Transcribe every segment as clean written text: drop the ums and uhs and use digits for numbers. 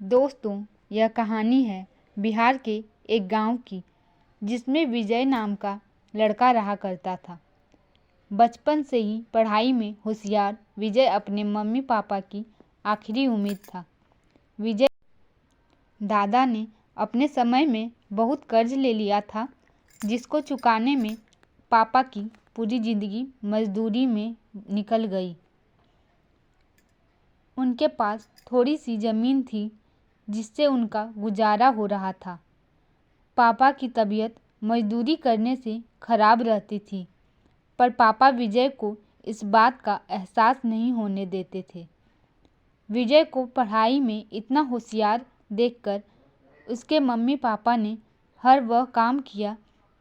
दोस्तों, यह कहानी है बिहार के एक गांव की, जिसमें विजय नाम का लड़का रहा करता था। बचपन से ही पढ़ाई में होशियार विजय अपने मम्मी पापा की आखिरी उम्मीद था। विजय दादा ने अपने समय में बहुत कर्ज ले लिया था, जिसको चुकाने में पापा की पूरी जिंदगी मजदूरी में निकल गई। उनके पास थोड़ी सी ज़मीन थी, जिससे उनका गुजारा हो रहा था। पापा की तबीयत मजदूरी करने से खराब रहती थी, पर पापा विजय को इस बात का एहसास नहीं होने देते थे। विजय को पढ़ाई में इतना होशियार देखकर उसके मम्मी पापा ने हर वह काम किया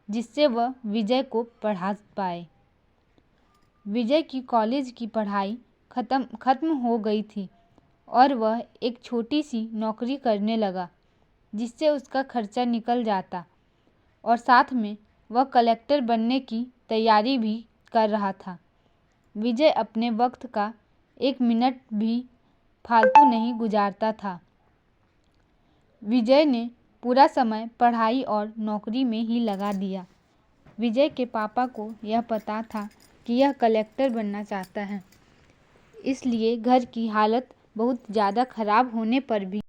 जिससे वह विजय को पढ़ा पाए। विजय की कॉलेज की पढ़ाई खत्म हो गई थी और वह एक छोटी सी नौकरी करने लगा, जिससे उसका खर्चा निकल जाता और साथ में वह कलेक्टर बनने की तैयारी भी कर रहा था। विजय अपने वक्त का एक मिनट भी फालतू नहीं गुजारता था। विजय ने पूरा समय पढ़ाई और नौकरी में ही लगा दिया। विजय के पापा को यह पता था कि यह कलेक्टर बनना चाहता है, इसलिए घर की हालत बहुत ज़्यादा खराब होने पर भी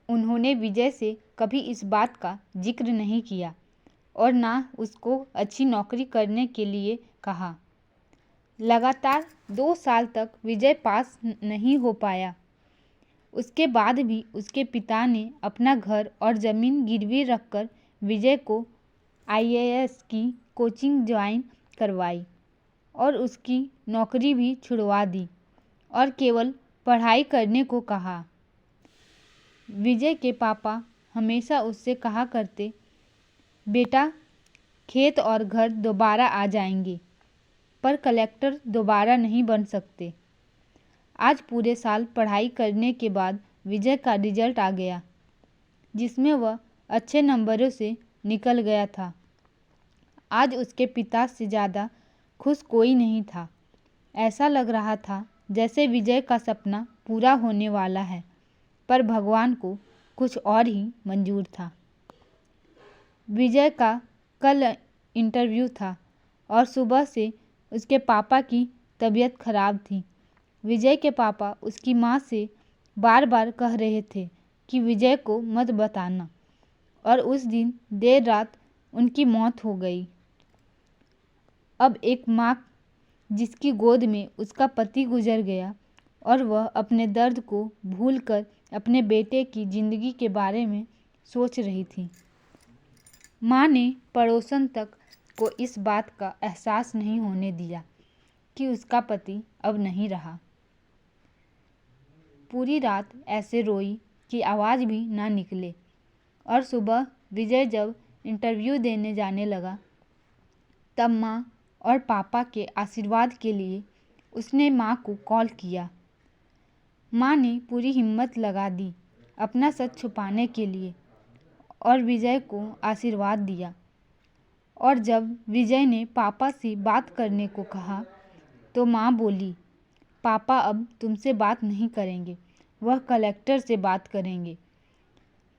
उन्होंने विजय से कभी इस बात का जिक्र नहीं किया और ना उसको अच्छी नौकरी करने के लिए कहा। लगातार 2 साल तक विजय पास नहीं हो पाया। उसके बाद भी उसके पिता ने अपना घर और ज़मीन गिरवी रखकर विजय को IAS की कोचिंग ज्वाइन करवाई और उसकी नौकरी भी छुड़वा दी और केवल पढ़ाई करने को कहा। विजय के पापा हमेशा उससे कहा करते, बेटा, खेत और घर दोबारा आ जाएंगे, पर कलेक्टर दोबारा नहीं बन सकते। आज पूरे साल पढ़ाई करने के बाद विजय का रिजल्ट आ गया, जिसमें वह अच्छे नंबरों से निकल गया था। आज उसके पिता से ज़्यादा खुश कोई नहीं था। ऐसा लग रहा था जैसे विजय का सपना पूरा होने वाला है, पर भगवान को कुछ और ही मंजूर था। विजय का कल इंटरव्यू था और सुबह से उसके पापा की तबीयत खराब थी। विजय के पापा उसकी माँ से बार बार कह रहे थे कि विजय को मत बताना, और उस दिन देर रात उनकी मौत हो गई। अब एक माँ जिसकी गोद में उसका पति गुजर गया और वह अपने दर्द को भूलकर अपने बेटे की ज़िंदगी के बारे में सोच रही थी। माँ ने पड़ोसन तक को इस बात का एहसास नहीं होने दिया कि उसका पति अब नहीं रहा। पूरी रात ऐसे रोई कि आवाज़ भी ना निकले, और सुबह विजय जब इंटरव्यू देने जाने लगा, तब माँ और पापा के आशीर्वाद के लिए उसने माँ को कॉल किया। माँ ने पूरी हिम्मत लगा दी अपना सच छुपाने के लिए और विजय को आशीर्वाद दिया। और जब विजय ने पापा से बात करने को कहा, तो माँ बोली, पापा अब तुमसे बात नहीं करेंगे, वह कलेक्टर से बात करेंगे।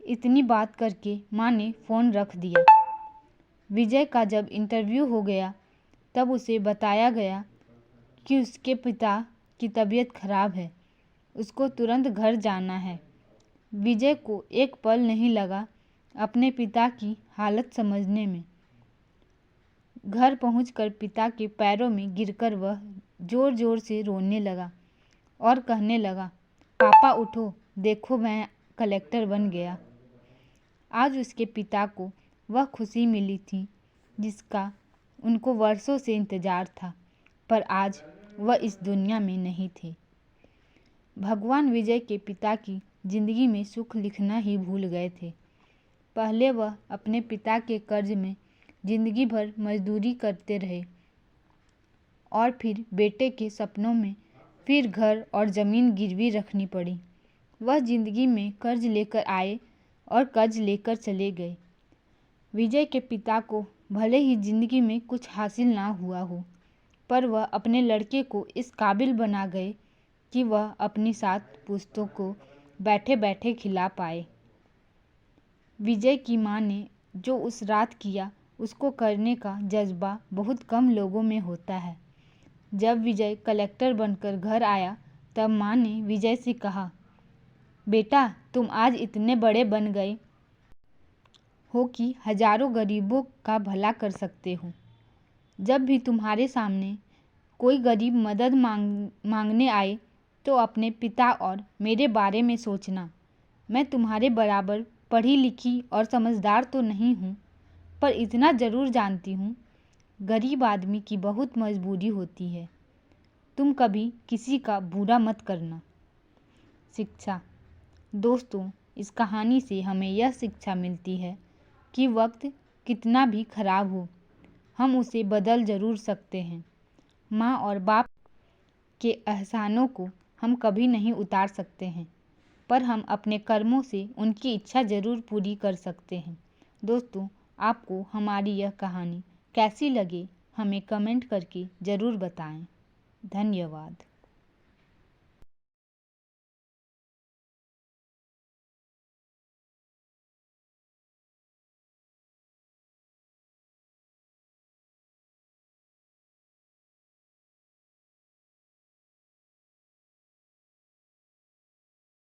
इतनी बात करके माँ ने फ़ोन रख दिया। विजय का जब इंटरव्यू हो गया, तब उसे बताया गया कि उसके पिता की तबीयत खराब है, उसको तुरंत घर जाना है। विजय को एक पल नहीं लगा अपने पिता की हालत समझने में। घर पहुंचकर पिता के पैरों में गिरकर वह ज़ोर ज़ोर से रोने लगा और कहने लगा, पापा उठो, देखो मैं कलेक्टर बन गया। आज उसके पिता को वह खुशी मिली थी जिसका उनको वर्षों से इंतज़ार था, पर आज वह इस दुनिया में नहीं थे। भगवान विजय के पिता की ज़िंदगी में सुख लिखना ही भूल गए थे। पहले वह अपने पिता के कर्ज में ज़िंदगी भर मजदूरी करते रहे और फिर बेटे के सपनों में फिर घर और ज़मीन गिरवी रखनी पड़ी। वह ज़िंदगी में कर्ज लेकर आए और कर्ज लेकर चले गए। विजय के पिता को भले ही ज़िंदगी में कुछ हासिल ना हुआ हो, पर वह अपने लड़के को इस काबिल बना गए कि वह अपनी 7 पुश्तों को बैठे बैठे खिला पाए। विजय की माँ ने जो उस रात किया उसको करने का जज्बा बहुत कम लोगों में होता है। जब विजय कलेक्टर बनकर घर आया तब माँ ने विजय से कहा, बेटा तुम आज इतने बड़े बन गए हो कि हजारों गरीबों का भला कर सकते हो। जब भी तुम्हारे सामने कोई गरीब मदद मांगने आए तो अपने पिता और मेरे बारे में सोचना। मैं तुम्हारे बराबर पढ़ी लिखी और समझदार तो नहीं हूँ, पर इतना ज़रूर जानती हूँ, गरीब आदमी की बहुत मजबूरी होती है। तुम कभी किसी का बुरा मत करना। शिक्षा। दोस्तों, इस कहानी से हमें यह शिक्षा मिलती है कि वक्त कितना भी खराब हो, हम उसे बदल ज़रूर सकते हैं। माँ और बाप के एहसानों को हम कभी नहीं उतार सकते हैं, पर हम अपने कर्मों से उनकी इच्छा ज़रूर पूरी कर सकते हैं। दोस्तों, आपको हमारी यह कहानी कैसी लगी हमें कमेंट करके ज़रूर बताएं। धन्यवाद।